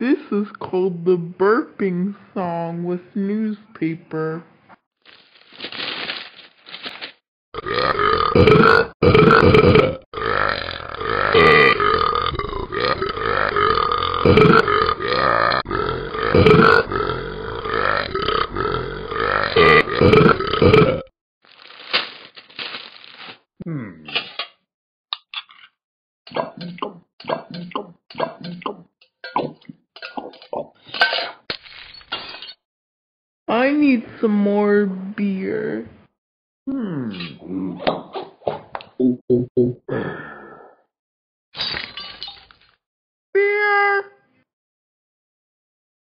This is called the burping song with newspaper. I need some more beer.